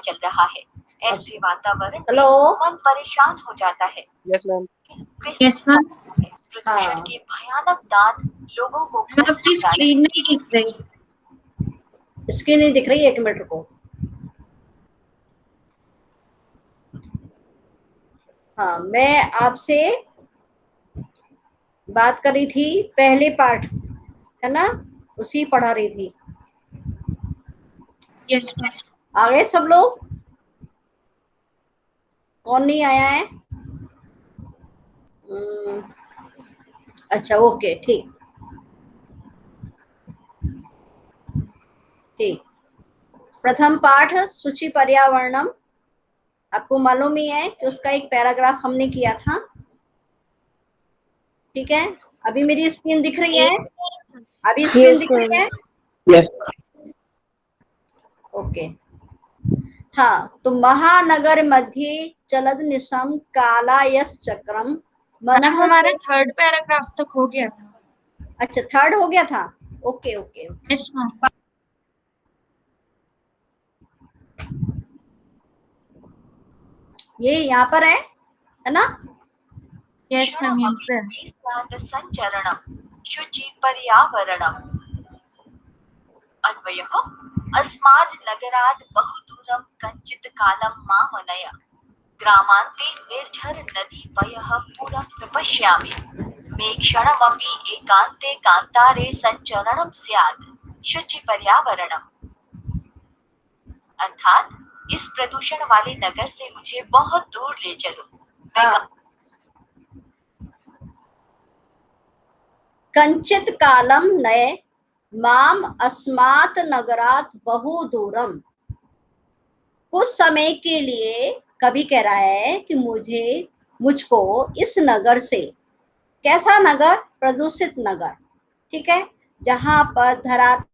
चल रहा है। ऐसे वातावरण में हेलो मन परेशान हो जाता है। Yes ma'am. Yes ma'am. प्रदूषण के भयानक दांत लोगों को आपकी स्क्रीन नहीं दिख रही। स्क्रीन नहीं दिख रही, 1 मिनट को। हाँ, मैं आपसे बात कर रही थी, पहले पार्ट है ना, उसी पढ़ा रही थी। Yes ma'am. आ गए सब लोग? कौन नहीं आया है? अच्छा, ओके, ठीक ठीक। प्रथम पाठ सूचि पर्यावरणम, आपको मालूम ही है कि उसका एक पैराग्राफ हमने किया था। ठीक है, अभी मेरी स्क्रीन दिख रही है? अभी स्क्रीन दिख रही है? यस। ओके। हाँ, तो महानगर मध्ये चलद निशम कालायस चक्रम मनः हमारा थर्ड पैराग्राफ तक हो गया था। अच्छा, थर्ड हो गया था। Okay okay. Yes ma'am. ये यहाँ पर है ना? यस मैम, यहीं पे। संचरणम शुचि पर्यावरणम। अन्वयः अस्माद् नगरात् बहुदूरं कञ्चित् कालं मामनय ग्रामान्ते निर्झर नदीपयः पुरं प्रपश्यामि मे क्षणमपि एकान्ते कान्तारे संचरणं स्यात् शुचि पर्यावरणम। अर्थात इस प्रदूषण वाले नगर से मुझे बहुत दूर ले चलो। कंचित कालम नए माम अस्मात् नगरात बहु दूरम। कुछ समय के लिए, कभी कह रहा है कि मुझको इस नगर से, कैसा नगर? प्रदूषित नगर। ठीक है, जहां पर धरातल,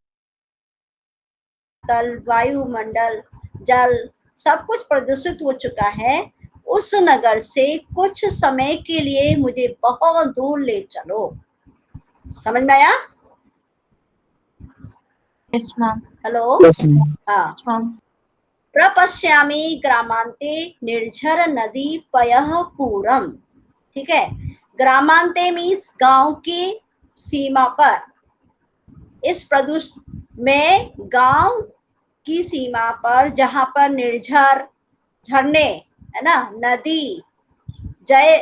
वायुमंडल, जल सब कुछ प्रदूषित हो चुका है, उस नगर से कुछ समय के लिए मुझे बहुत दूर ले चलो। समझ में आया? Yes ma'am. हेलो। हाँ। Yes ma'am. प्रपश्यामि ग्रामांते निर्झर नदी पयः पूरम। ठीक है, ग्रामांते मीन्स गांव की सीमा पर, इस प्रदूषण में गांव की सीमा पर जहां पर निर्झर झरने है ना, नदी, जय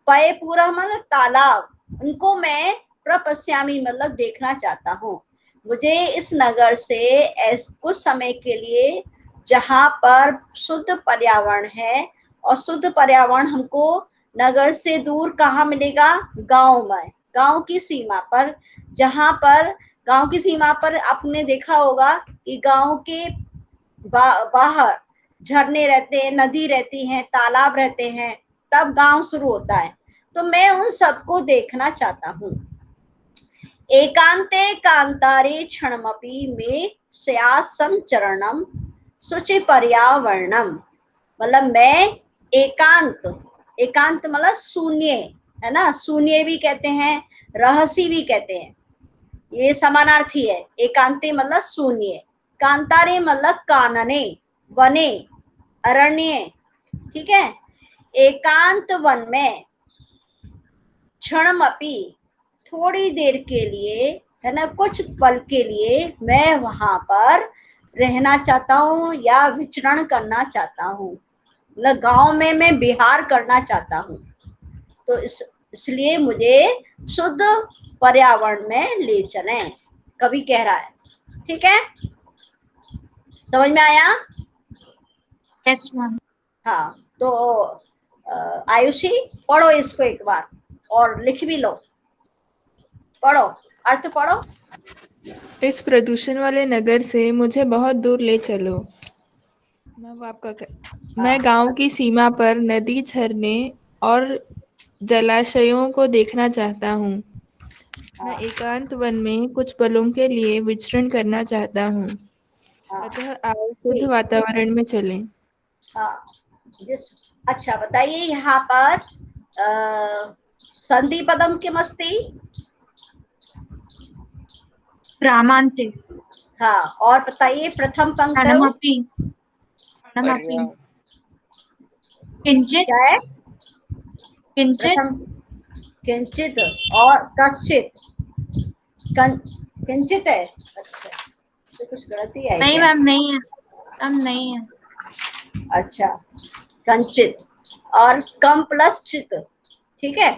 पय पूरा मतलब तालाब, उनको मैं प्रपश्यामी मतलब देखना चाहता हूँ। मुझे इस नगर से कुछ समय के लिए, जहां पर शुद्ध पर्यावरण है, और शुद्ध पर्यावरण हमको नगर से दूर कहाँ मिलेगा? गांव में, गांव की सीमा पर, जहां पर गांव की सीमा पर आपने देखा होगा कि गांव के बाहर झरने रहते हैं, नदी रहती हैं, तालाब रहते हैं, तब गांव शुरू होता है। तो मैं उन सबको देखना चाहता हूँ। एकांते कांतारे क्षणमपि में स्यात् संचरणम शुचि पर्यावरणम। मतलब मैं एकांत, एकांत मतलब शून्य है ना, शून्य भी कहते हैं, रहस्य भी कहते हैं, ये समानार्थी है। एकांते मतलब शून्य, कांतारे मतलब कानने, वने, अरण्य। ठीक है, एकांत वन में क्षणमपि थोड़ी देर के लिए है ना, कुछ पल के लिए मैं वहां पर रहना चाहता हूँ या विचरण करना चाहता हूँ, मतलब गांव में मैं विहार करना चाहता हूँ। तो इसलिए मुझे शुद्ध पर्यावरण में ले चलें, कभी कह रहा है। ठीक है, समझ में आया? Yes ma'am. हाँ, तो आयुषी पढ़ो इसको एक बार और लिख भी लो। पढ़ो, अर्थ पढ़ो। इस प्रदूषण वाले नगर से मुझे बहुत दूर ले चलो। मैं गांव की सीमा पर नदी, झरने और जलाशयों को देखना चाहता हूँ। मैं एकांत वन में कुछ पलों के लिए विचरण करना चाहता हूँ। अतः आओ शुद्ध वातावरण में चलें। हाँ, अच्छा बताइए, यहाँ पर संधि पदम किमस्ति? ग्रामांते। हाँ, और बताइए प्रथम पंक्तौ? क्षणमपि। प्रणमपि किंचित क्या है? किंचित प्रथम किंचित और कश्चित। किंचित है। अच्छा, इसमें कुछ गलती है नहीं क्या? मैम, नहीं है मैम, नहीं है। अच्छा, कंचित और कम प्लस चित, ठीक है।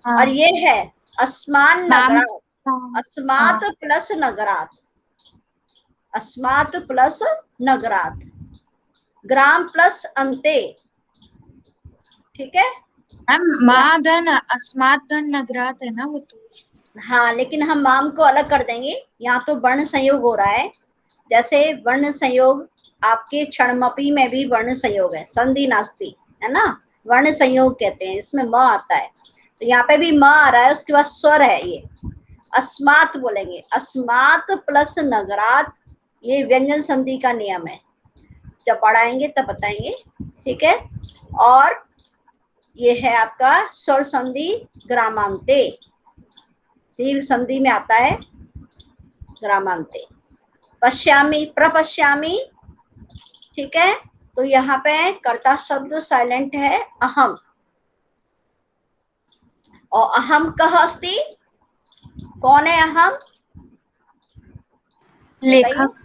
हाँ और ये है अस्मान मैम। नगरात। अस्मात प्लस नगरात, अस्मात प्लस नगरात, ग्राम प्लस अंते, ठीक है। मैम माँ धन अस्मात् धन नगरात है ना वो तो। हाँ, लेकिन हम माम को अलग कर देंगे, यहाँ तो वर्ण संयोग हो रहा है। जैसे वर्ण संयोग आपके क्षणमपी में भी वर्ण संयोग है, संधि नास्ति, है ना, वर्ण संयोग कहते हैं, इसमें म आता है। तो यहाँ पे भी म आ रहा है, उसके बाद स्वर है, ये अस्मात बोलेंगे, अस्मात प्लस नगरात, ये व्यंजन संधि का नियम है, जब पढ़ाएंगे तब बताएंगे, ठीक है। और ये है आपका स्वर संधि ग्रामांते, दीर्घ संधि में आता है ग्रामांते। पश्यामी, प्रपश्यामी, ठीक है। तो यहाँ पे कर्ता शब्द साइलेंट है, अहम, और अहम कह अस्ति, कौन है अहम? लेखक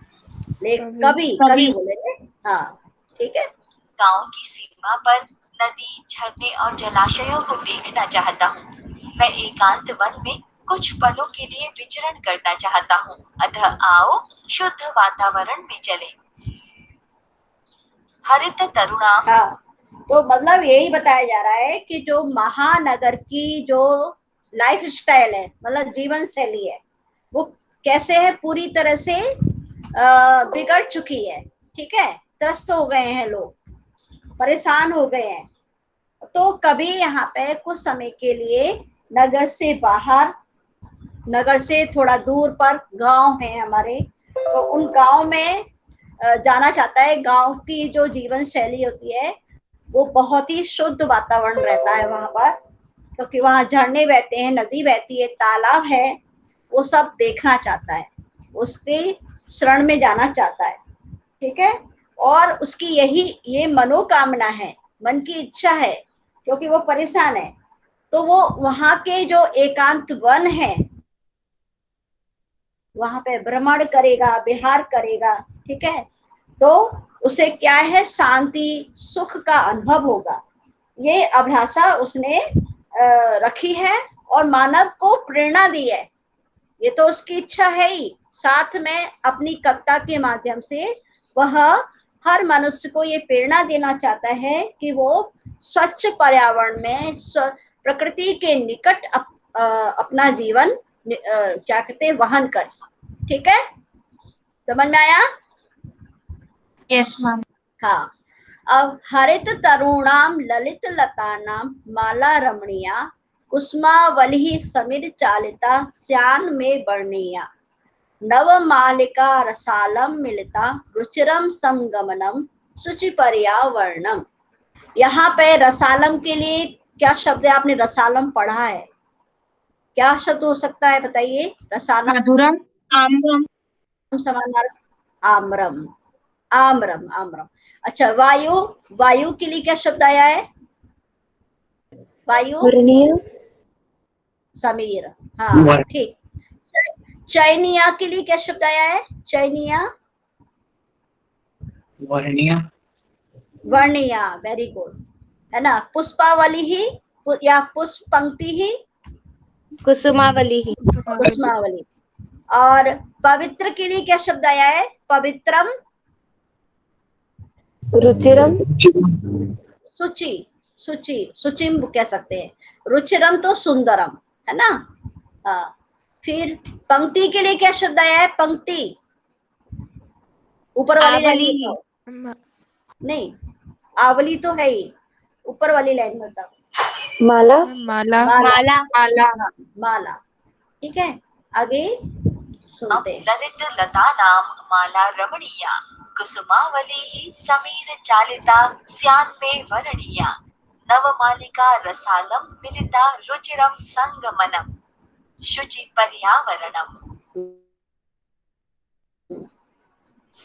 कवि, कवि। कवि बोलेंगे, हाँ, ठीक है। गांव की सीमा पर नदी, झरने और जलाशयों को देखना चाहता हूँ। मैं एकांत वन में कुछ पलों के लिए विचरण करना चाहता हूँ, अतः आओ शुद्ध वातावरण में चले। हरित तरुणाम, हाँ, तो मतलब यही बताया जा रहा है कि जो महानगर की जो लाइफ स्टाइल है, मतलब जीवन शैली है, वो कैसे है, पूरी तरह से बिगड़ चुकी है, ठीक है। त्रस्त हो गए हैं लोग, परेशान हो गए हैं। तो कभी यहाँ पे कुछ समय के लिए नगर से बाहर, नगर से थोड़ा दूर पर गांव है हमारे, तो उन गांव में जाना चाहता है। गांव की जो जीवन शैली होती है वो बहुत ही शुद्ध वातावरण रहता है वहां पर, क्योंकि वहां झरने बहते हैं, नदी बहती है, तालाब है, वो सब देखना चाहता है, उसके शरण में जाना चाहता है, ठीक है। और उसकी यही ये मनोकामना है, मन की इच्छा है, क्योंकि वो परेशान है। तो वो वहां के जो एकांत वन है वहां पे भ्रमण करेगा, विहार करेगा, ठीक है। तो उसे क्या है, शांति सुख का अनुभव होगा। ये अभिलाषा उसने रखी है और मानव को प्रेरणा दी है, ये तो उसकी इच्छा है ही। साथ में अपनी कविता के माध्यम से वह हर मनुष्य को ये प्रेरणा देना चाहता है कि वो स्वच्छ पर्यावरण में प्रकृति के निकट अपना जीवन क्या कहते हैं, वहन कर, ठीक है। समझ में आया? Yes ma'am. हाँ, अब हरित तरुणाम ललित लतानाम माला रमणीया कुसुमावली समीर चालिता श्यान में वर्णीया नव मालिका रसालम मिलिता रुचिरम संगमनम शुचि पर्यावरणम। यहाँ पे रसालम के लिए क्या शब्द है? आपने रसालम पढ़ा है, क्या शब्द हो सकता है बताइए? रसालम मधुरम, आम्रम। समानार्थ आम्रम, आम्रम, आम्रम। अच्छा, वायु, वायु के लिए क्या शब्द आया है? वायु समीर, हाँ ठीक। चैनिया के लिए क्या शब्द आया है? चैनिया, वर्णिया, वेरी गुड, है ना। पुष्पावली ही या पुष्प पंक्ति ही, कुसुमावली ही। कुसुमावली। और पवित्र के लिए क्या शब्द आया है? पवित्रम, रुचिरम, सुचि, सुचि, सुचिम कह सकते हैं। रुचिरम तो सुंदरम, है ना। हाँ, फिर पंक्ति के लिए क्या शब्द आया है? पंक्ति, ऊपर वाली लाइन आवली ही। में नहीं, आवली तो है ही, ऊपर वाली लाइन में बताओ। माला, माला, माला, माला। हाँ, माला, ठीक है। आगे सुनते हैं। ललित लता नाम माला रमणीया कुसुमावली समीर चालिता स्यान में वर्णीया नव मालिका रसालम मिलिता रुचिरम संगमनम शुचि पर्यावरणम।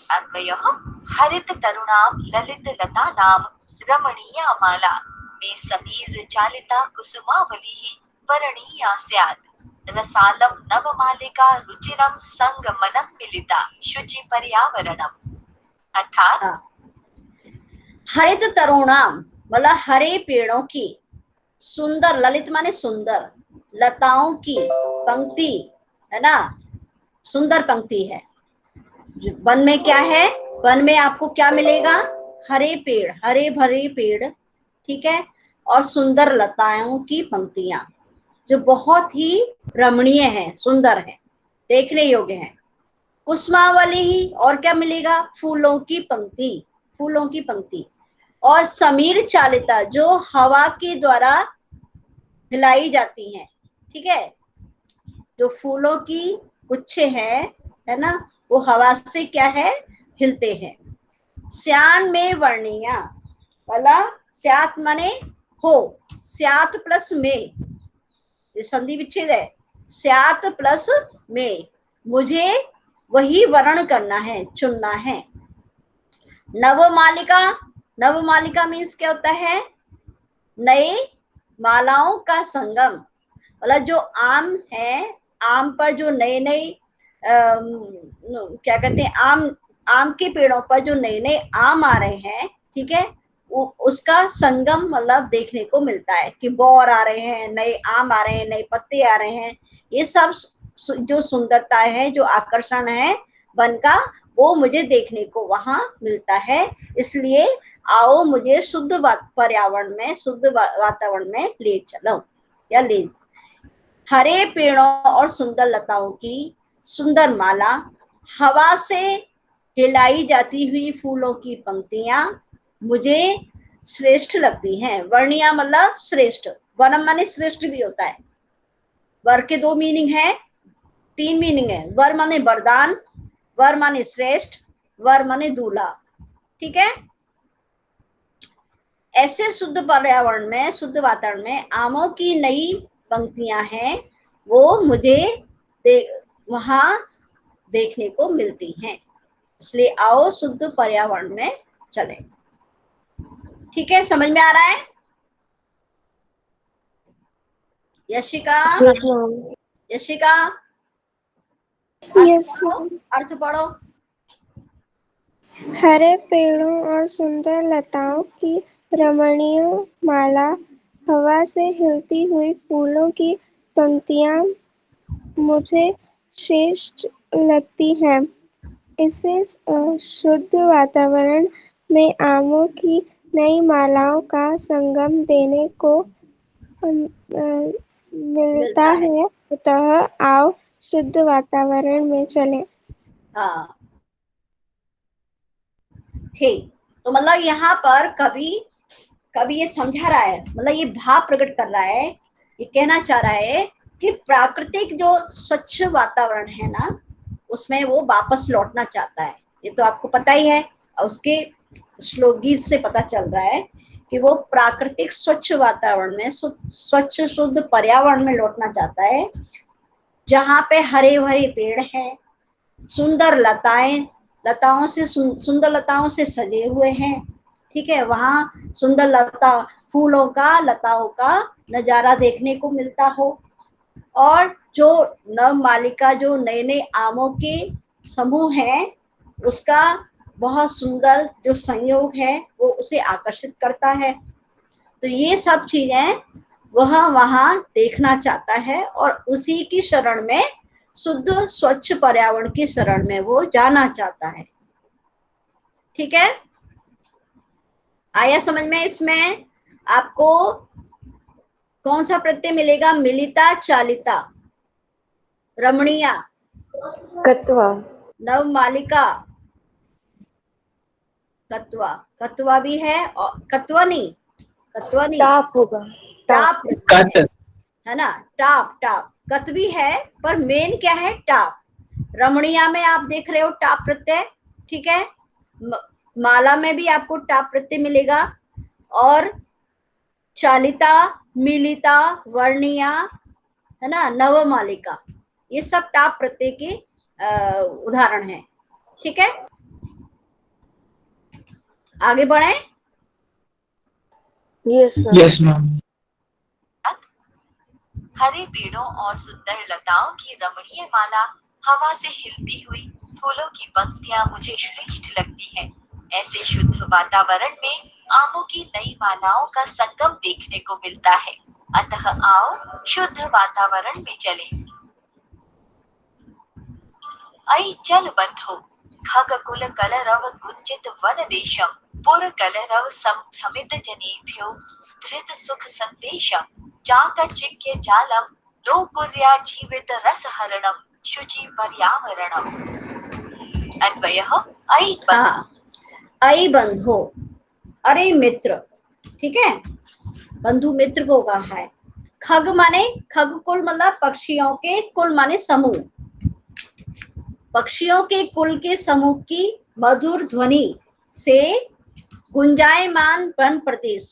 अन्वयः हरित तरुणां ललित लतानां रमणीया माला मे समीर चालिता कुसुमावलिः वरणीया स्यात् रसालं नवमालिका रुचिरं संगमनं मिलिता शुचि पर्यावरणम्। अर्थात हाँ, हरित तरुणाम मतलब हरे पेड़ों की, सुंदर, ललित माने सुंदर, लताओं की पंक्ति है ना, सुंदर पंक्ति है। वन में क्या है, वन में आपको क्या मिलेगा, हरे पेड़, हरे भरे पेड़, ठीक है, और सुंदर लताओं की पंक्तियां जो बहुत ही रमणीय है, सुंदर है, देखने योग्य है। कुसुमावली ही, और क्या मिलेगा, फूलों की पंक्ति, फूलों की पंक्ति, और समीर चालिता जो हवा के द्वारा हिलाई जाती हैं, ठीक है, जो फूलों की गुच्छे हैं, है ना, वो हवा से क्या है, हिलते हैं। स्यान में वर्णिया वाला, स्यात माने हो, स्यात प्लस में, ये संधि विच्छेद है, स्यात प्लस में, मुझे वही वर्ण करना है, चुनना है। नवमालिका, नवमालिका मीन्स क्या होता है, नए मालाओं का संगम, मतलब जो आम है, आम पर जो नए नए क्या कहते हैं, आम, आम के पेड़ों पर जो नए नए आम आ रहे हैं, ठीक है, उसका संगम मतलब देखने को मिलता है कि बौर आ रहे हैं, नए आम आ रहे हैं, नए पत्ते आ रहे हैं, ये सब जो सुंदरता है, जो आकर्षण है वन का, वो मुझे देखने को वहां मिलता है। इसलिए आओ मुझे शुद्ध पर्यावरण में, शुद्ध वातावरण में ले चलो, या ले। हरे पेड़ों और सुंदर लताओं की सुंदर माला, हवा से हिलाई जाती हुई फूलों की पंक्तियां मुझे श्रेष्ठ लगती हैं। वर्णिया मतलब श्रेष्ठ, वनम माने श्रेष्ठ भी होता है। वर के दो मीनिंग है, तीन मीनिंग है। वर माने वरदान, वर माने श्रेष्ठ, वर माने दूल्हा, ठीक है। ऐसे शुद्ध पर्यावरण में, शुद्ध वातावरण में आमों की नई पंक्तियां हैं, वो मुझे वहां देखने को मिलती हैं। इसलिए आओ शुद्ध पर्यावरण में चलें। ठीक है, समझ में आ रहा है? यशिका, यशिका अर्थ पढ़ो। हरे पेड़ों और सुंदर लताओं की रमणीय माला, हवा से हिलती हुई फूलों की पंक्तियां मुझे श्रेष्ठ लगती हैं। इसे शुद्ध वातावरण में आमों की नई मालाओं का संगम देने को मिलता है। अतः आओ शुद्ध वातावरण में चलें। हाँ, ठीक। तो मतलब यहाँ पर कभी ये समझा रहा है, मतलब ये भाव प्रकट कर रहा है, ये कहना चाह रहा है कि प्राकृतिक जो स्वच्छ वातावरण है ना, उसमें वो वापस लौटना चाहता है। ये तो आपको पता ही है, और उसके श्लोक गीत से पता चल रहा है कि वो प्राकृतिक स्वच्छ वातावरण में, स्वच्छ शुद्ध पर्यावरण में लौटना चाहता है, जहाँ पे हरे भरे पेड़ हैं, सुंदर लताओं से सुंदर लताओं से सजे हुए हैं, ठीक है, वहाँ सुंदर फूलों का, लताओं का नजारा देखने को मिलता हो, और जो नव मालिका, जो नए नए आमों के समूह हैं, उसका बहुत सुंदर जो संयोग है वो उसे आकर्षित करता है। तो ये सब चीजें वह वहां देखना चाहता है, और उसी की शरण में, शुद्ध स्वच्छ पर्यावरण की शरण में वो जाना चाहता है। ठीक है, आया समझ में? इसमें आपको कौन सा प्रत्यय मिलेगा? मिलिता, चालिता, रमणीया, कत्वा, नवमालिका, कत्वा, कत्वा भी है, और कत्वा नहीं, टाप होगा, टाप है ना, टाप, टाप, कत भी है, पर मेन क्या है? टाप। रमणीया में आप देख रहे हो टाप प्रत्यय, ठीक है, माला में भी आपको टाप प्रत्यय मिलेगा, और चालिता, मिलिता, वर्णिया, है ना, नवमालिका, ये सब टाप प्रत्यय के उदाहरण हैं। ठीक है, आगे बढ़े। Yes, ma'am. Yes, ma'am. हरे पेड़ों और सुंदर लताओं की रमणीय माला, हवा से हिलती हुई फूलों की पंक्तियां मुझे श्रेष्ठ लगती हैं। ऐसे शुद्ध वातावरण में आमों की नई मालाओं का संगम देखने को मिलता है। अतः आओ शुद्ध वातावरण में चलें। ऐ चल बंधो, खगकुल कलरव गुंजित वन देशम, पुर कलरव संभ्रमित जनेभ्यो धृत सुख संदेशम, चाकचिक्य जालम, नो कुर्या जीवित रस हरणम, शुचि पर्यावरणम। अन्वयः ऐ बंधो। हाँ, ऐ बंधो, अरे मित्र, ठीक है, बंधु मित्र को कहा है। खग माने, खग कुल मतलब पक्षियों के कुल माने समूह, पक्षियों के कुल के समूह की मधुर ध्वनि से गुंजायमान वन प्रदेश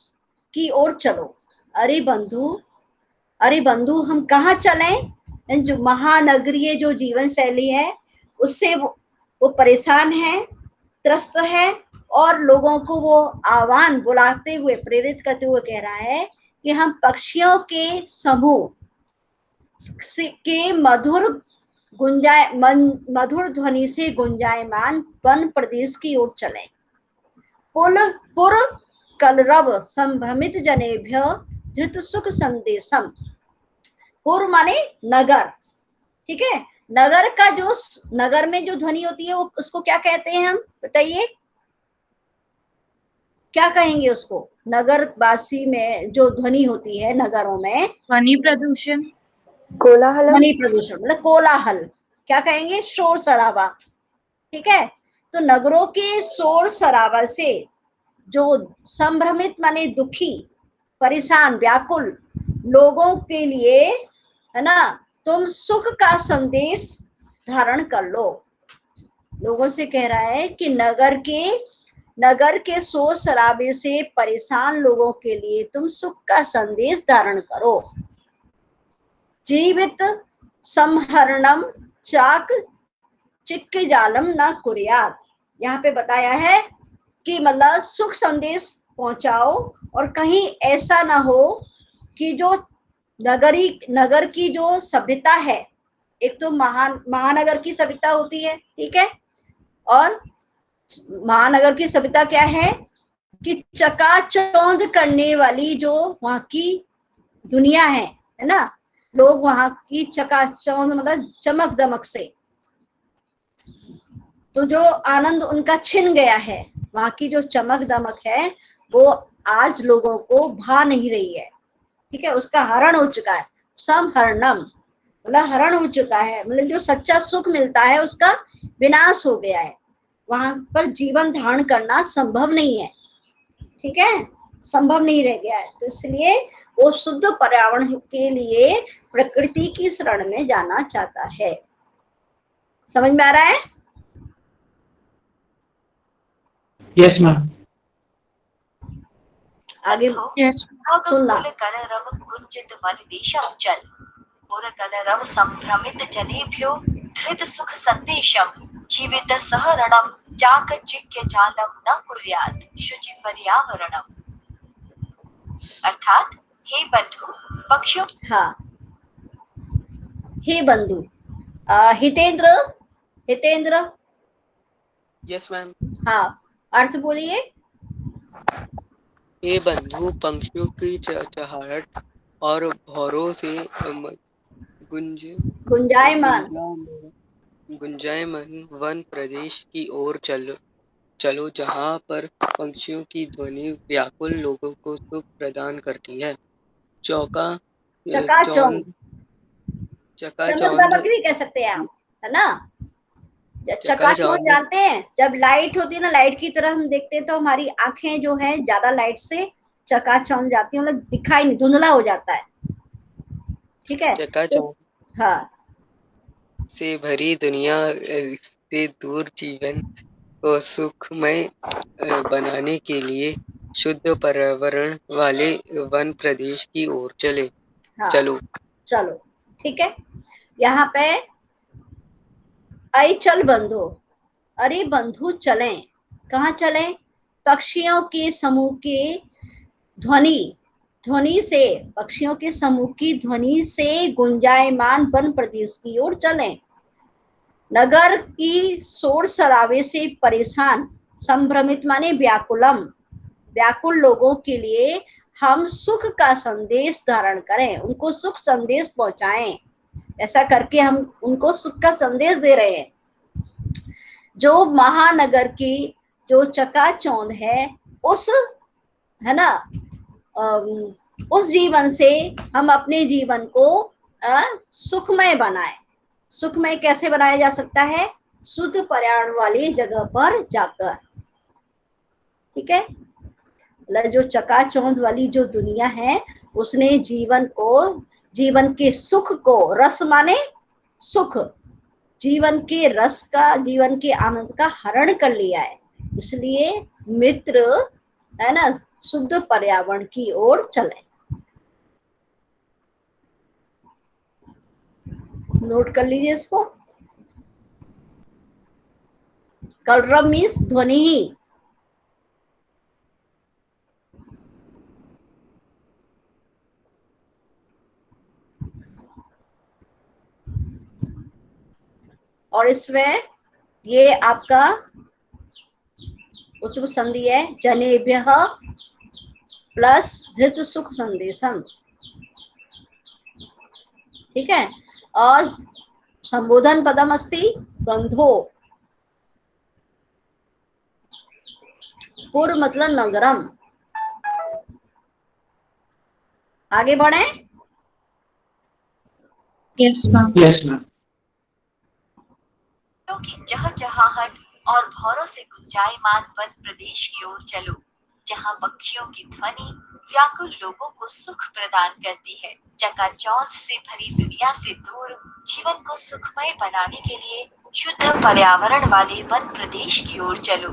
की ओर चलो। अरे बंधु, अरे बंधु, हम कहाँ चलें? जो महानगरीय जो जीवन शैली है उससे वो परेशान है, त्रस्त है, और लोगों को वो आह्वान बुलाते हुए, प्रेरित करते हुए कह रहा है कि हम पक्षियों के समूह के मधुर ध्वनि से गुंजायमान वन प्रदेश की ओर चलें। पुर कलरव संभ्रमित जनेभ्य धृत सुख संदेशम। पुर माने नगर, ठीक है, नगर का जो, नगर में जो ध्वनि होती है वो उसको क्या कहते हैं हम, बताइए क्या कहेंगे उसको? नगरवासी में जो ध्वनि होती है नगरों में, ध्वनि प्रदूषण, कोलाहलम। ध्वनि प्रदूषण मतलब कोलाहल, क्या कहेंगे? शोर शराबा, ठीक है। तो नगरों के शोर शराबा से जो संभ्रमित माने दुखी, परेशान, व्याकुल लोगों के लिए, है ना, तुम सुख का संदेश धारण कर लो। लोगों से कह रहा है कि नगर के शोर शराबे से परेशान लोगों के लिए तुम सुख का संदेश धारण करो। जीवित संहरणम चाक चिक्क जालम न कुर्यात, यहाँ पे बताया है कि मतलब सुख संदेश पहुंचाओ, और कहीं ऐसा ना हो कि जो नगर की जो सभ्यता है, एक तो महानगर की सभ्यता होती है, ठीक है, और महानगर की सभ्यता क्या है कि चकाचौंध करने वाली जो वहां की दुनिया है ना, लोग वहां की चकाचौंध मतलब चमक दमक से, तो जो आनंद उनका छिन गया है, वहां की जो चमक दमक है वो आज लोगों को भा नहीं रही है, ठीक है, उसका हरण हो चुका है। समहरणम मतलब हरण हो चुका है, मतलब जो सच्चा सुख मिलता है उसका विनाश हो गया है, वहां पर जीवन धारण करना संभव नहीं है, ठीक है, संभव नहीं रह गया है। तो इसलिए वो शुद्ध पर्यावरण के लिए प्रकृति की शरण में जाना चाहता है। समझ में आ रहा है? Yes, ma'am. आगे yes, सुनना। कलरव कुंजित वन देशम चल, पुर कलरव संभ्रमित जनेभ्यो धृत सुख संदेशम, जीवित सहरणम चाकचिक्य जालम न कुर्यात, शुचि पर्यावरणम। अर्थात हे बंधु, पक्षियों, हाँ, हे बंधु, हितेंद्र, हितेंद्र, यस मैम। हाँ, अर्थ बोलिए। हे बंधु, पंक्षियों की चहचहाहट और भौरों से गुंजायमान गुंजायमान वन प्रदेश की ओर चलो जहाँ पर पंक्षियों की ध्वनि व्याकुल लोगों को सुख प्रदान करती है। चकाचौंध, चमक चकाचौंध, दमक भी कह सकते हैं आप, है ना। चकाचौंध जानते हैं, जब लाइट होती है ना, लाइट की तरह हम देखते हैं तो हमारी आंखें जो है ज्यादा लाइट से चकाचौंध जाती है, मतलब दिखाई नहीं, धुंधला हो जाता है, ठीक है। चकाचौंध हाँ, से भरी दुनिया से दूर जीवन को सुखमय बनाने के लिए शुद्ध पर्यावरण वाले वन प्रदेश की ओर हाँ, चलो। ठीक है। यहाँ पे आई चल बंधु, अरे बंधु चलें, कहाँ चलें? पक्षियों के समूह के ध्वनि से, पक्षियों के समूह की ध्वनि से गुंजायमान वन प्रदेश की ओर चलें। नगर की शोर शराबे से परेशान, संभ्रमित माने व्याकुलम, व्याकुल लोगों के लिए हम सुख का संदेश धारण करें, उनको सुख संदेश पहुंचाएं। ऐसा करके हम उनको सुख का संदेश दे रहे हैं। जो महानगर की जो चकाचौंध है, उस है ना उस जीवन से हम अपने जीवन को सुखमय बनाएं। सुखमय कैसे बनाया जा सकता है? शुद्ध पर्यावरण वाली जगह पर जाकर, ठीक है। जो चकाचौंध वाली जो दुनिया है, उसने जीवन के सुख को, रस माने सुख, जीवन के रस का, जीवन के आनंद का हरण कर लिया है। इसलिए मित्र है ना, शुद्ध पर्यावरण की ओर चले। नोट कर लीजिए इसको। कलरव मीन्स ध्वनि ही। और इसमें ये आपका उत्तम संधि है, जनेभ्यः प्लस धृत सुख संदेशम, ठीक है। और संबोधन पदम अस्ति बंधो, पूर्व मतलब नगरम। आगे बढ़े। Yes ma'am. Yes ma'am. की चहचहाहट और भौरों से गुंजायमान वन प्रदेश की ओर चलो, जहां पक्षियों की ध्वनि व्याकुल लोगों को सुख प्रदान करती है। चकाचौंध से भरी दुनिया से दूर जीवन को सुखमय बनाने के लिए शुद्ध पर्यावरण वाले वन प्रदेश की ओर चलो।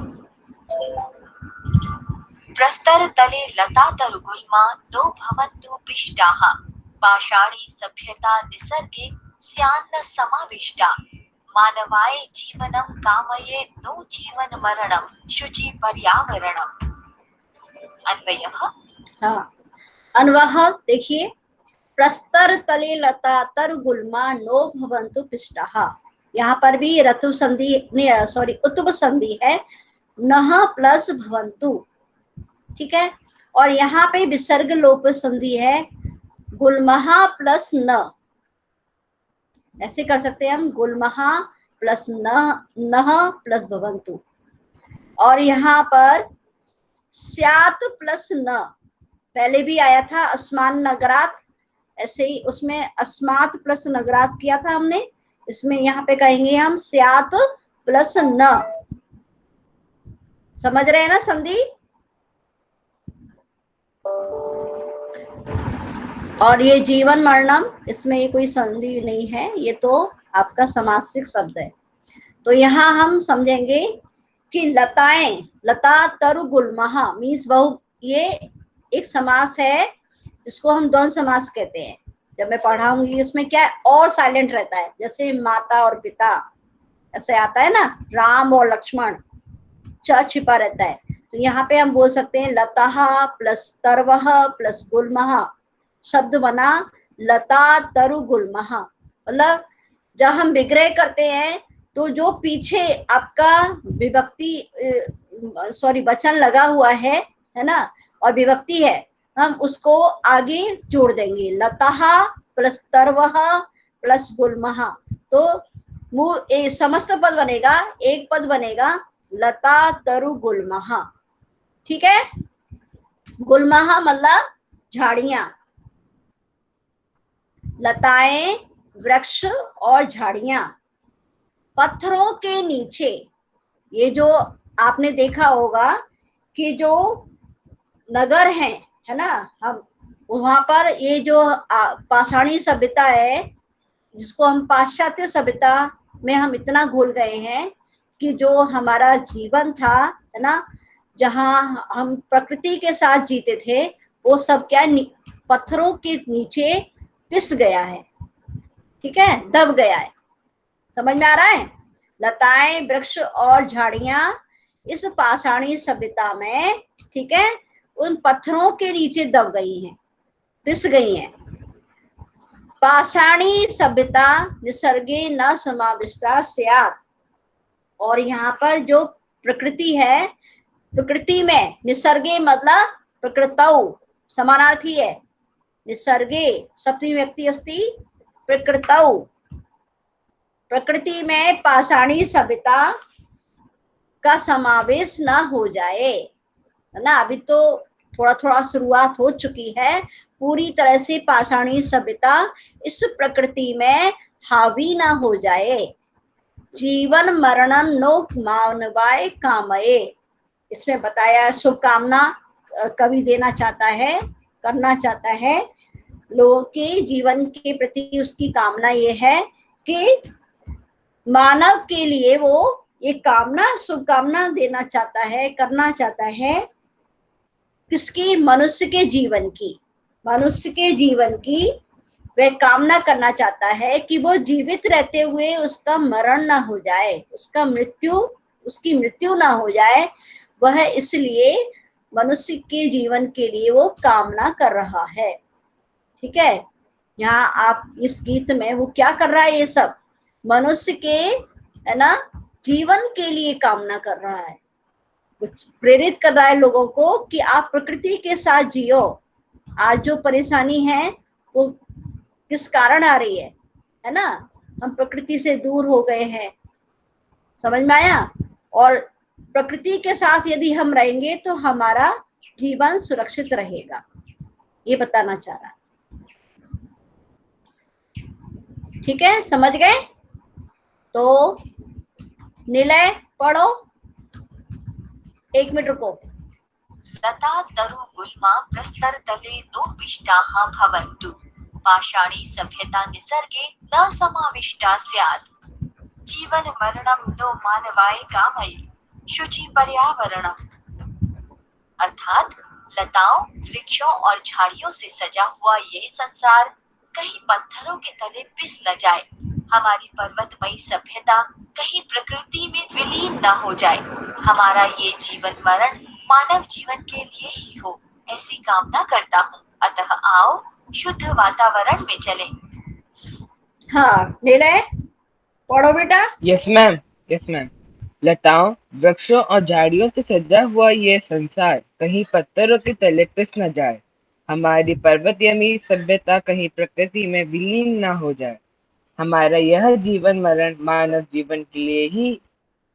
प्रस्तर तले लता तरुगुल्मा नो भवन्तु पिष्टाः, पाषाणी सभ्यता निसर्गे स्यान्न समाविष्टा, मानवाय जीवनम कामये नो जीवन मरणम शुचि पर्यावरणम। अन्वयः। हाँ, अन्वयः देखिए, प्रस्तर तले लता तरुगुल्मा नो भवन्तु पिष्टाः, यहाँ पर भी रतु संधि उत्तम संधि है, नह प्लस भवन्तु, ठीक है। और यहाँ पे विसर्ग लोप संधि है, गुलमहा प्लस न, ऐसे कर सकते हैं हम, गुलमहा प्लस नह प्लस भवन्तु। और यहाँ पर स्यात प्लस न, पहले भी आया था अस्मान नगरात, ऐसे ही उसमें अस्मात प्लस नगरात किया था हमने, इसमें यहाँ पे कहेंगे हम स्यात प्लस न। समझ रहे हैं ना संधि? और ये जीवन मरणम, इसमें ये कोई संधि नहीं है, ये तो आपका समासिक शब्द है। तो यहाँ हम समझेंगे कि लताएं, लता तरु गुलमहा मीन्स बहु, ये एक समास है जिसको हम द्वंद्व समास कहते हैं। जब मैं पढ़ाऊंगी इसमें क्या है, और साइलेंट रहता है, जैसे माता और पिता ऐसे आता है ना, राम और लक्ष्मण, च छिपा रहता है। तो यहाँ पे हम बोल सकते हैं लता प्लस तरवह प्लस गुलमहा, शब्द बना लता तरु गुलमहा। मतलब जब हम विग्रह करते हैं तो जो पीछे आपका विभक्ति वचन लगा हुआ है ना, और विभक्ति है, हम उसको आगे जोड़ देंगे, लता प्लस तरवह प्लस गुलमहा। तो समस्त पद बनेगा, एक पद बनेगा लता तरु गुलमहा, ठीक है। गुलमहा मतलब झाड़ियां, लताएं, वृक्ष और झाड़ियां। पत्थरों के नीचे, ये जो आपने देखा होगा कि जो नगर है ना, हम वहां पर ये जो पाषाणी सभ्यता है, जिसको हम पाश्चात्य सभ्यता में हम इतना घुल गए हैं कि जो हमारा जीवन था है ना, जहाँ हम प्रकृति के साथ जीते थे, वो सब क्या पत्थरों के नीचे पिस गया है, ठीक है, दब गया है। समझ में आ रहा है? लताएं, वृक्ष और झाड़ियां इस पाषाणी सभ्यता में, ठीक है, उन पत्थरों के नीचे दब गई हैं, पिस गई हैं। पाषाणी सभ्यता निसर्गे न समाविष्टा स्यात्। और यहाँ पर जो प्रकृति है, प्रकृति में, निसर्गे मतलब प्रकृतौ समानार्थी है, निसर्गे सप्तमी व्यक्ति अस्ति प्रकृतौ, प्रकृति में पाषाणी सभ्यता का समावेश न हो जाए, है ना। अभी तो थोड़ा थोड़ा शुरुआत हो चुकी है, पूरी तरह से पाषाणी सभ्यता इस प्रकृति में हावी ना हो जाए। जीवन मरणन नो मानवाय कामये, इसमें बताया शुभकामना कवि देना चाहता है, करना चाहता है लोगों के जीवन के प्रति। उसकी कामना ये है कि मानव के लिए वो ये कामना, शुभकामना देना चाहता है, करना चाहता है किसकी, मनुष्य के जीवन की, मनुष्य के जीवन की वह कामना करना चाहता है कि वो जीवित रहते हुए उसका मरण ना हो जाए, उसकी मृत्यु ना हो जाए। वह इसलिए मनुष्य के जीवन के लिए वो कामना कर रहा है, ठीक है। यहाँ आप इस गीत में वो क्या कर रहा है, ये सब मनुष्य के, है ना, जीवन के लिए कामना कर रहा है, कुछ प्रेरित कर रहा है लोगों को कि आप प्रकृति के साथ जियो। आज जो परेशानी है वो किस कारण आ रही है ना, हम प्रकृति से दूर हो गए हैं, समझ में आया। और प्रकृति के साथ यदि हम रहेंगे तो हमारा जीवन सुरक्षित रहेगा, ये बताना चाह रहा, ठीक है, समझ गए। तो निलय पढ़ो, 1 मिनट रुको। लता तरु गुल्मा प्रस्तर तले दुर्विष्टाः भवन्तु, पाषाणी सभ्यता निसर्गे न समाविष्टा स्यात्। जीवन मरणम नो मानवाय कामये, शुचि पर्यावरणम। अर्थात लताओं, वृक्षों और झाड़ियों से सजा हुआ यह संसार कहीं पत्थरों के तले पिस न जाए, हमारी पर्वतमयी सभ्यता कहीं प्रकृति में विलीन न हो जाए, हमारा ये जीवन मरण मानव जीवन के लिए ही हो, ऐसी कामना करता हूँ। अतः आओ शुद्ध वातावरण में चलें। हाँ निलय पढ़ो बेटा। Yes ma'am, yes ma'am. लताओं, वृक्षों और झाड़ियों से सजा हुआ ये संसार कहीं पत्थरों के तले पिस न जाए, हमारी पर्वतयमी सभ्यता कहीं प्रकृति में विलीन न हो जाए, हमारा यह जीवन मरण मानव जीवन के लिए ही,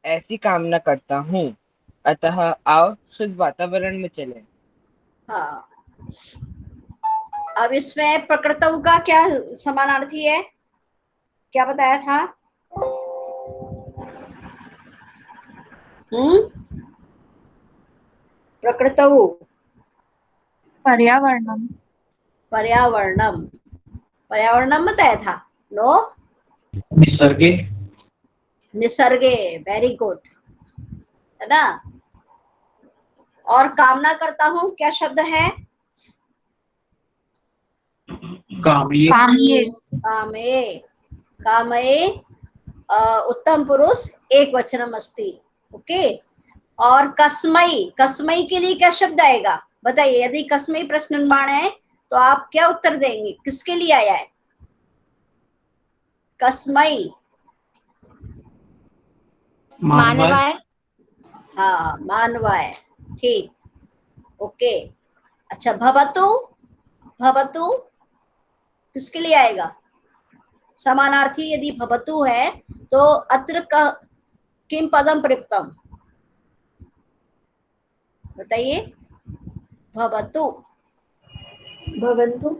ऐसी कामना करता हूँ। अतः आओ शुद्ध वातावरण में चलें। हाँ, अब इसमें प्रकृतौ का क्या समानार्थी है, क्या बताया था? प्रकृतौ पर्यावरणम, पर्यावरणम, पर्यावरणम बताया था। नो निसर्गे, निसर्गे, वेरी गुड, है ना। और कामना करता हूँ क्या शब्द है? कामये, कामये, कामये, कामये उत्तम पुरुष एक वचनम अस्ति, ओके। और कस्मई, कस्मई के लिए क्या शब्द आएगा बताइए। यदि कस्मई प्रश्न निर्माण है तो आप क्या उत्तर देंगे, किसके लिए आया है कस्मई? मानवाय, हाँ मानवाय, ठीक, ओके। अच्छा भवतु, भवतु किसके लिए आएगा? समानार्थी यदि भवतु है तो अत्र किम पदम प्रयुक्तम बताइए। भवतु, भवन्तु,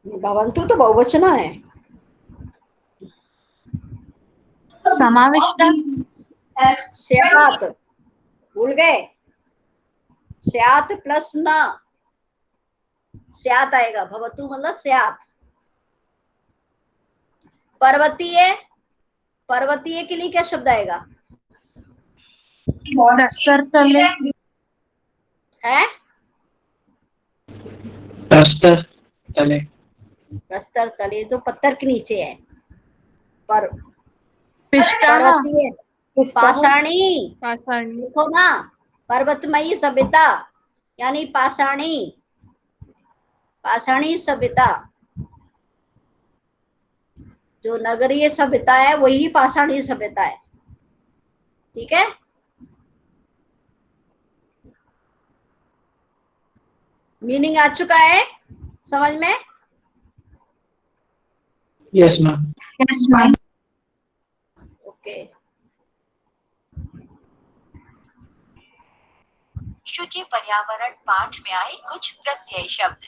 भवन्तु तो बहुवचन है। समाविष्टा, स्यात्, भूल गए, स्यात् प्लस न, स्यात् आएगा, भवतु मतलब स्यात्। पर्वतीय, पर्वतीय के लिए क्या शब्द आएगा? प्रस्तर तले, है प्रस्तर तले, प्रस्तर तले तो पत्थर के नीचे है। पर पिष्टाः, पर्वतीय पाषाणी, पाषाणी, देखो ना, पर्वतमयी सभ्यता यानी पाषाणी, पाषाणी सभ्यता। जो नगरीय सभ्यता है वही पाषाणी सभ्यता है। ठीक है, मीनिंग आ चुका है समझ में? Yes ma'am. Yes ma'am. Okay. शुचि पर्यावरण पाठ में आए कुछ प्रत्यय शब्द।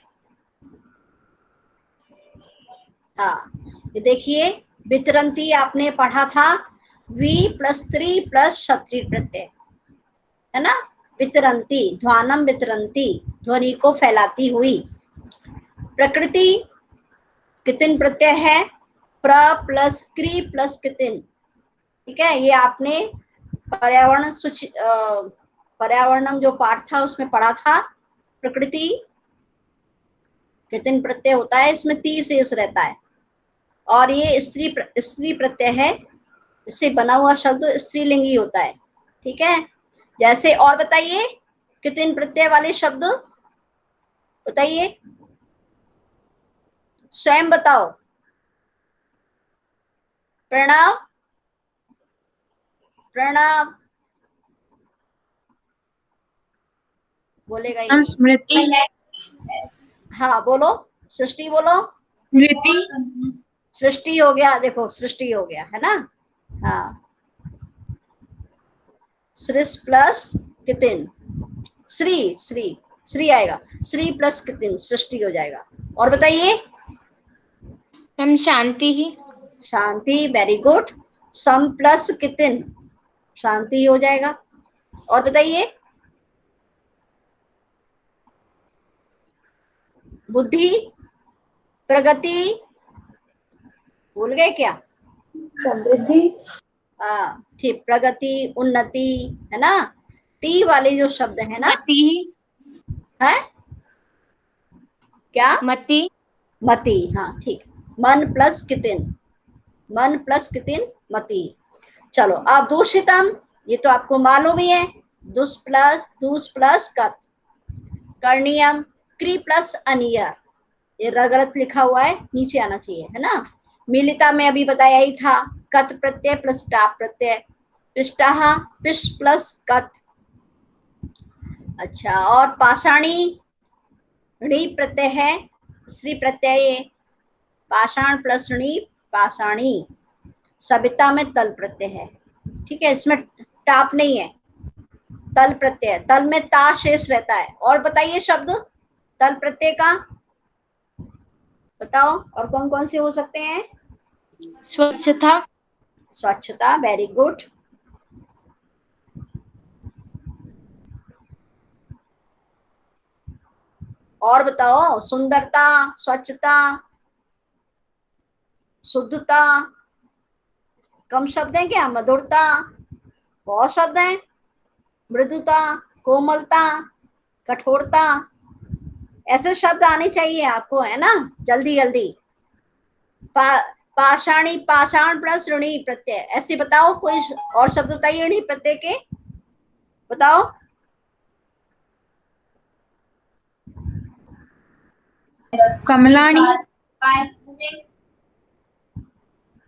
हाँ, ये देखिए, वितरंती आपने पढ़ा था, वी प्लस 3 प्लस क्षत्रिय प्रत्यय, है ना। वितरंती, ध्वानम वितरंती, ध्वनि को फैलाती हुई। प्रकृति कितिन प्रत्यय है, प्र प्लस क्री प्लस कितिन। ठीक है, ये आपने पर्यावरण सूची पर्यावरणम जो पाठ था उसमें पढ़ा था। प्रकृति कितिन प्रत्यय होता है, इसमें ती शेष रहता है, और ये स्त्री प्रत्यय है, इससे बना हुआ शब्द स्त्रीलिंगी होता है। ठीक है, जैसे और बताइए कितिन प्रत्यय वाले शब्द बताइए, स्वयं बताओ। प्रणव, प्रणव बोलेगा ही नहीं। स्मृति, हाँ बोलो, सृष्टि बोलो। स्मृति, सृष्टि हो गया, देखो सृष्टि हो गया, है ना। हाँ, सृस प्लस कितिन, श्री, श्री, श्री आएगा, श्री प्लस कितिन सृष्टि हो जाएगा। और बताइए। हम शांति ही। शांति, वेरी गुड। सम प्लस कितिन, शांति हो जाएगा। और बताइए। बुद्धि, प्रगति, भूल गए क्या? समृद्धि। हाँ ठीक, प्रगति, उन्नति, है ना। ती वाले जो शब्द है ना, मति, है क्या? मति, मति, हाँ ठीक। मन प्लस कितिन, मन प्लस कितिन मति। चलो अब दूषितम, ये तो आपको मालूम ही है, दुस प्लस कत। कर्णियम, क्री प्लस अनियर, ये गलत लिखा हुआ है, नीचे आना चाहिए, है ना। मिलिता में अभी बताया ही था, कत प्रत्यय प्लस टाप प्रत्यय। पिष्टाहा, पिश प्लस कत। अच्छा, और पाषाणी णी प्रत्यय है, स्त्री प्रत्यय, पाषाण प्लस णी पाषाणी। सविता में तल प्रत्यय है, ठीक है, इसमें टाप नहीं है, तल प्रत्यय, तल में ता शेष रहता है। और बताइए शब्द तल प्रत्यय का, बताओ और कौन कौन से हो सकते हैं? स्वच्छता, स्वच्छता, वेरी गुड। और बताओ, सुंदरता, स्वच्छता, शुद्धता। कम शब्द हैं क्या? मधुरता, बहुत शब्द हैं। मृदुता, कोमलता, कठोरता, ऐसे शब्द आने चाहिए आपको, है ना, जल्दी जल्दी। पाषाणी, पाषाण प्लस ऋणी प्रत्यय, ऐसे बताओ कोई और शब्द बताइए ऋणी प्रत्यय के, बताओ। कमलानी,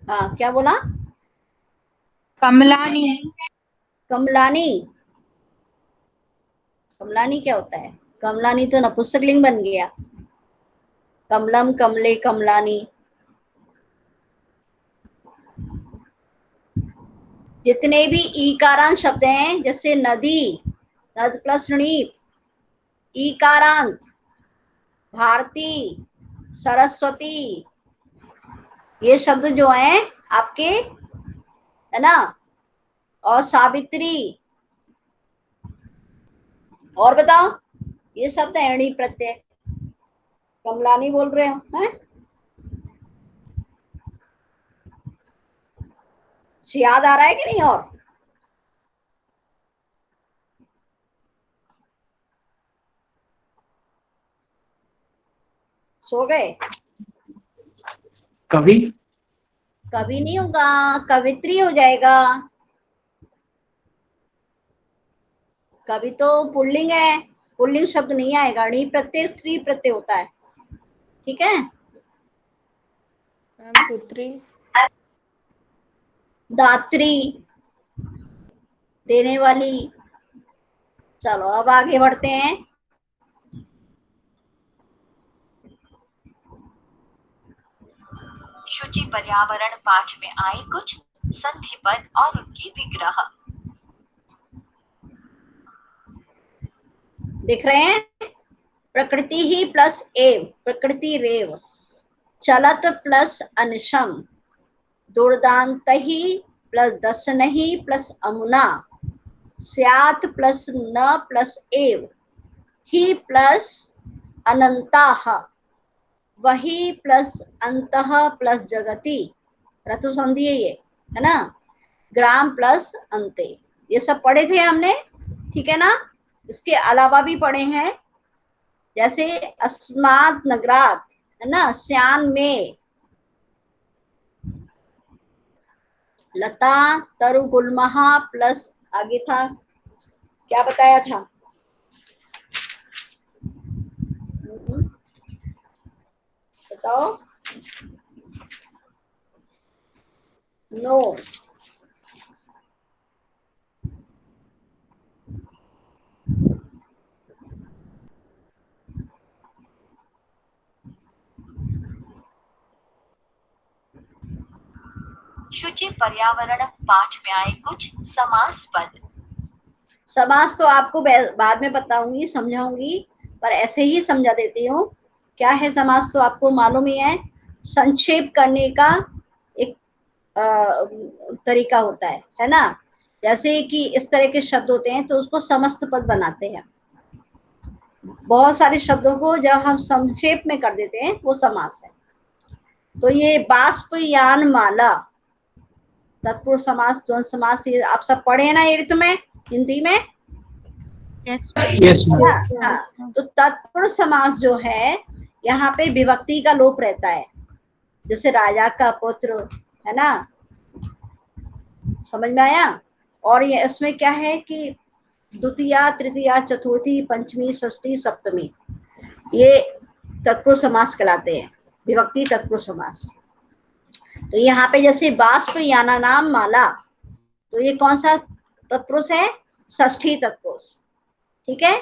हाँ क्या बोला? कमलानी, कमलानी, कमलानी क्या होता है? कमलानी तो नपुंसकलिंग बन गया। कमलम, कमले, कमलानी। जितने भी ईकारांत शब्द हैं, जैसे नदी, नद प्लस णीप, ईकारांत, भारती, सरस्वती, ये शब्द जो हैं आपके, है ना, और सावित्री। और बताओ, ये शब्द है णी प्रत्यय। कमलानी बोल रहे हो, हैं? याद आ रहा है कि नहीं? और सो गए? कवि, कवि नहीं होगा, कवित्री हो जाएगा। कभी तो पुल्लिंग है, पुल्लिंग शब्द नहीं आएगा, णी प्रत्यय स्त्री प्रत्यय होता है, ठीक है। मैम पुत्री, दात्री, देने वाली। चलो अब आगे बढ़ते हैं। शुचि पर्यावरण पाठ में आए कुछ संधि पद और उनकी विग्रह। दिख रहे हैं? प्रकृति ही प्लस एव, प्रकृति रेव, चलत प्लस अनशम, दुर्दांत ही प्लस दसनहि प्लस अमुना, स्यात् प्लस न प्लस एव, ही प्लस अनंताः, वही प्लस अंतः प्लस जगति, रतु संधि है ये, है ना। ग्राम प्लस अंते, ये सब पढ़े थे हमने, ठीक है ना। इसके अलावा भी पढ़े हैं, जैसे अस्मात् नगरात्, है ना, श्यान में, लता तरु गुलमहा प्लस आगे था, क्या बताया था, बताओ। नो, शुचि पर्यावरण पाठ में आए कुछ समास पद। समास तो आपको बाद में बताऊंगी, समझाऊंगी, पर ऐसे ही समझा देती हूँ। क्या है समास तो आपको मालूम ही है, संक्षेप करने का एक तरीका होता है ना। जैसे कि इस तरह के शब्द होते हैं तो उसको समस्त पद बनाते हैं। बहुत सारे शब्दों को जब हम संक्षेप में कर देते हैं वो समास है। तो ये बाष्पयान माला, तत्पुरुष समास, द्वंद्व समास, ये आप सब पढ़े हैं ना एट्थ में हिंदी में। Yes yes ma'am. हाँ, तो तत्पुरुष समास जो है यहाँ पे विभक्ति का लोप रहता है, जैसे राजा का पुत्र, है ना, समझ में आया। और ये इसमें क्या है कि द्वितीया तृतीया चतुर्थी पंचमी षष्ठी सप्तमी, ये तत्पुरुष समास कहलाते हैं, विभक्ति तत्पुरुष समास। तो यहाँ पे जैसे बाष्पयाना नाम माला, तो ये कौन सा तत्पुरुष है, षष्ठी तत्पुरुष, ठीक है।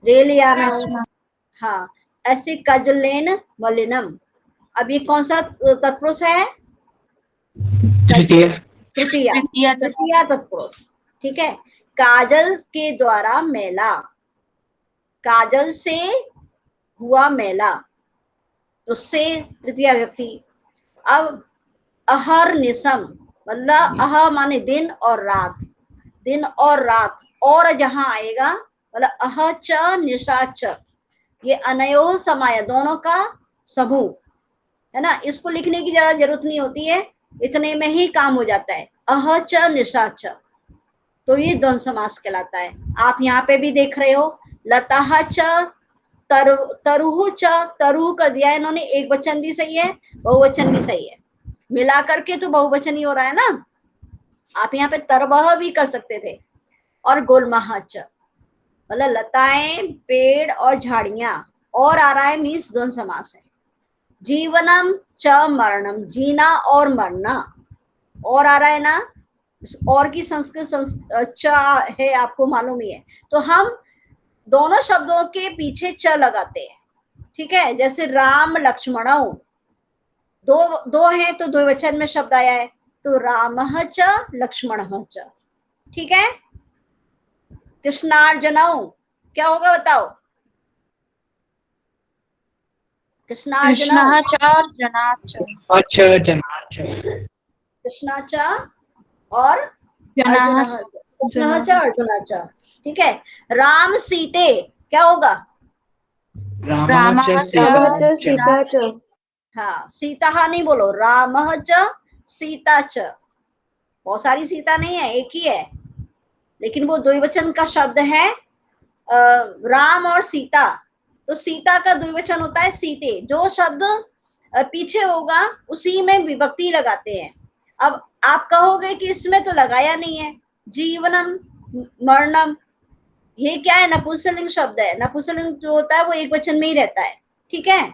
रेलयाना, हाँ, ऐसे कजलेन मलिनम, अब ये कौन सा तत्पुरुष है, तृतीय। तृतीया तत्पुरुष, ठीक है। काजल के द्वारा मैला, काजल से हुआ मैला, तो से तृतीया व्यक्ति। अब अहर निशम, मतलब अह माने दिन और रात, दिन और रात, और जहां आएगा मतलब अह च निशा च, ये अनयो समाय, दोनों का समूह, है ना। इसको लिखने की ज्यादा जरूरत नहीं होती है, इतने में ही काम हो जाता है, अह च निशा च, तो ये द्वंद्व समास कहलाता है। आप यहाँ पे भी देख रहे हो, लता च तरुह च, तरुह कर दिया इन्होंने, एक वचन भी सही है, बहुवचन भी सही है, मिला करके तो बहुवचन ही हो रहा है ना। आप यहाँ पे तरवह भी कर सकते थे। और गुलमहा च, मतलब लताएं, पेड़ और झाड़ियां, और आ रहा है मीन्स द्वंद्व समास है। जीवनम च मरणम, जीना और मरना, और आ रहा है ना, और की संस्कृत च है, आपको मालूम ही है। तो हम दोनों शब्दों के पीछे च लगाते हैं, ठीक है। जैसे राम लक्ष्मणौ, दो हैं तो द्विवचन में शब्द आया है, तो रामः च लक्ष्मणः च, ठीक है। कृष्णार्जुनौ, क्या होगा बताओ, कृष्णार्जुनौ, अच्छा जनाच। कृष्णा च और अर्जुनः च, अर्जुना च, ठीक है। राम सीते, क्या होगा, सीता च, हाँ, सीता नहीं बोलो, रामः च सीता च, बहुत सारी सीता नहीं है, एक ही है, लेकिन वो द्विवचन का शब्द है, राम और सीता। तो सीता का द्विवचन होता है सीते, जो शब्द पीछे होगा उसी में विभक्ति लगाते हैं। अब आप कहोगे कि इसमें तो लगाया नहीं है, जीवनम, मरणम, ये क्या है? नपुंसकलिंग शब्द है। नपुंसकलिंग जो होता है वो एक वचन में ही रहता है, ठीक है।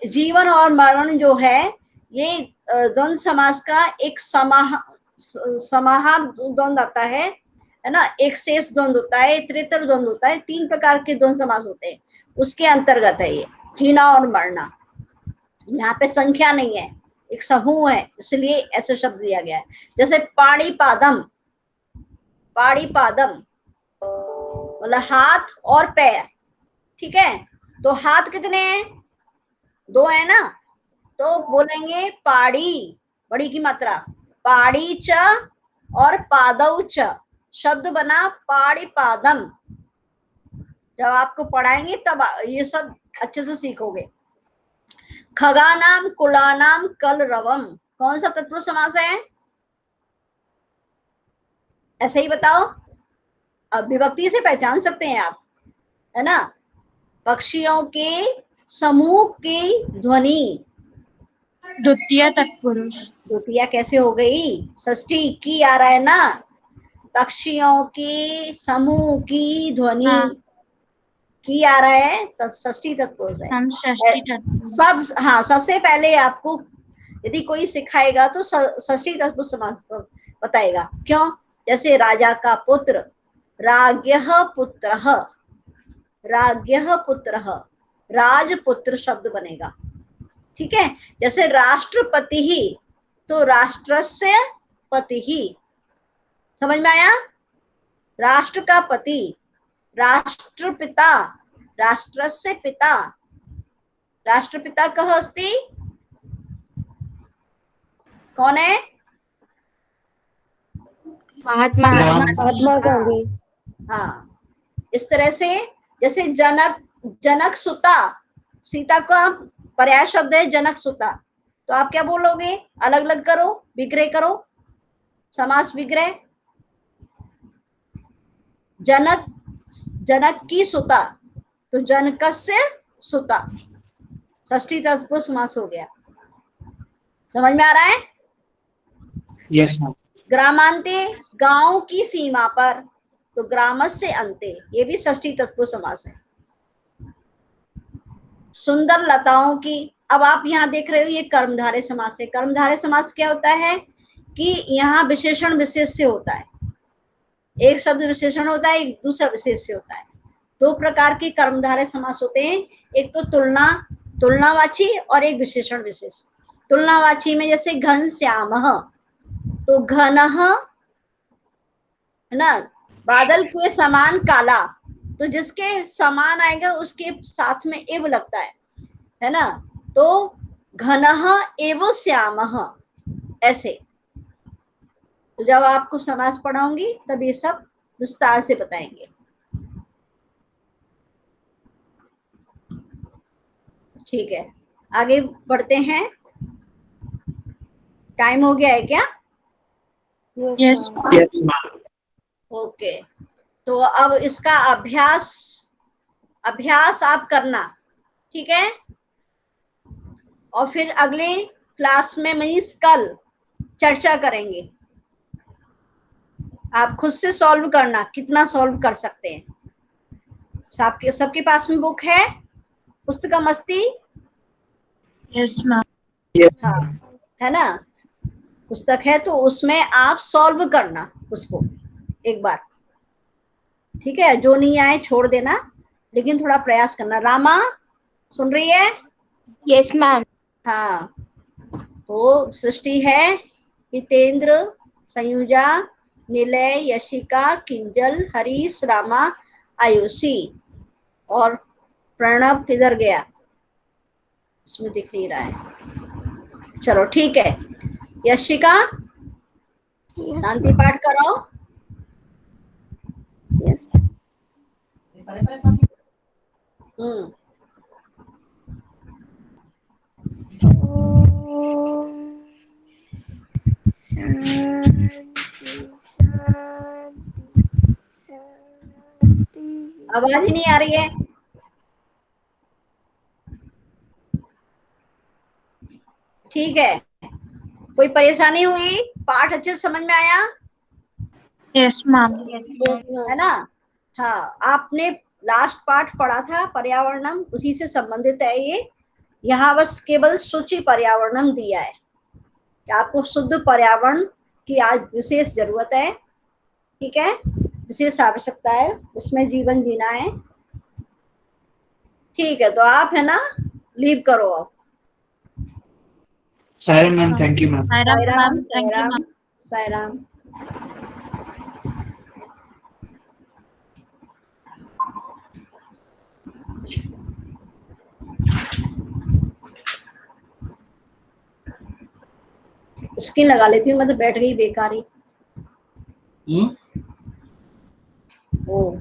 जीवन और मरण जो है ये द्वंद्व समास का एक समाहार द्वंद्व आता है ना। एक शेष द्वंद्व होता है, त्रितर द्वंद्व होता है, 3 प्रकार के द्वंद्व समास होते हैं, उसके अंतर्गत है ये जीना और मरना। यहाँ पे संख्या नहीं है, एक समूह है, इसलिए ऐसे शब्द दिया गया है। जैसे पाणिपादम, पाणिपादम मतलब हाथ और पैर, ठीक है। तो हाथ कितने हैं? 2 है ना, तो बोलेंगे पाड़ी, बड़ी की मात्रा, पाड़ी च और पादौ च, शब्द बना पाणिपादम। जब आपको पढ़ाएंगे तब ये सब अच्छे से सीखोगे। खगानाम कुलानाम कलरवम, कौन सा तत्पुरुष समास है? ऐसे ही बताओ, अब विभक्ति से पहचान सकते हैं आप, है ना। पक्षियों के समूह की ध्वनि, द्वितीय तत्पुरुष। द्वितीया कैसे हो गई? षष्ठी की आ रहा है ना। पक्षियों के समूह की ध्वनि, हाँ। की आ रहा है तो षष्ठी तत्पुरुष है। हम षष्ठी तत्पुरुष। सब, हाँ, सबसे पहले आपको यदि कोई सिखाएगा तो षष्ठी तत्पुरुष समास बताएगा। क्यों? जैसे राजा का पुत्र, राज्ञः पुत्रः, राज्ञः पुत्रः, राजपुत्र शब्द बनेगा, ठीक है। जैसे राष्ट्रपति ही, तो राष्ट्रस्य पति ही, समझ में आया? राष्ट्र का पति, राष्ट्रपिता, राष्ट्रस्य पिता, राष्ट्रपिता कः अस्ति? कौन है? महात्मा गांधी। महात्मा गांधी। हाँ, इस तरह से जैसे जनक, जनक सुता, सीता का पर्याय शब्द है जनक सुता, तो आप क्या बोलोगे? अलग अलग करो, विग्रह करो, समास विग्रह। जनक, जनक की सुता, तो जनकस्य सुता, षष्ठी तत्पुरुष समास हो गया। समझ में आ रहा है? Yes ma'am. ग्रामांते, गांव की सीमा पर, तो ग्रामस्य अंते, ये भी षष्ठी तत्पुरुष समास है। सुंदर लताओं की, अब आप यहाँ देख रहे हो ये कर्मधारय समास है। कर्मधारय समास क्या होता है कि यहाँ विशेषण विशेष से होता है, एक शब्द विशेषण होता है, एक दूसरा विशेष से होता है। 2 प्रकार के कर्मधारय समास होते हैं, एक तो तुलना, तुलनावाची, और एक विशेषण विशेष। तुलनावाची में जैसे घन श्यामः, तो घनः है ना, बादल के समान काला, तो जिसके समान आएगा उसके साथ में एव लगता है ना, तो घनः एव श्यामः, ऐसे। तो जब आपको समास पढ़ाऊंगी तब ये सब विस्तार से बताएंगे। ठीक है, आगे बढ़ते हैं। टाइम हो गया है क्या? यस। Yes ma'am. ओके, तो अब इसका अभ्यास, अभ्यास आप करना, ठीक है। और फिर अगले क्लास में मीन्स कल चर्चा करेंगे। आप खुद से सॉल्व करना, कितना सॉल्व कर सकते हैं। सबके पास में बुक है, पुस्तकम अस्ति? Yes ma'am. यस हाँ, मैम। है ना, पुस्तक है, तो उसमें आप सॉल्व करना उसको एक बार, ठीक है। जो नहीं आए छोड़ देना, लेकिन थोड़ा प्रयास करना। रामा सुन रही है? Yes ma'am. हाँ, तो सृष्टि है, हितेंद्र, संयुजा, निलय, यशिका, किंजल, हरीश, रामा, आयुषी, और प्रणव किधर गया? इसमें दिख नहीं रहा है। चलो ठीक है, यशिका शांति पाठ कराओ। यस। आवाज ही नहीं आ रही है। ठीक है, कोई परेशानी हुई? पाठ अच्छे से समझ में आया? Yes ma'am. है ना। हाँ, आपने लास्ट पार्ट पढ़ा था पर्यावरणम, उसी से संबंधित है ये। यहाँ बस केवल शुचि पर्यावरणम दिया है कि आपको शुद्ध पर्यावरण की आज विशेष जरूरत है, ठीक है, विशेष आवश्यकता है, उसमें जीवन जीना है। ठीक है, तो आप है ना लीव करो अब। Siren ma'am, thank you ma'am. Sairam Sairam ma'am, thank you Sairam ma'am. Sairam. Skin लगा लेती हूँ, मैं तो बैठ गई बेकार ही। ओ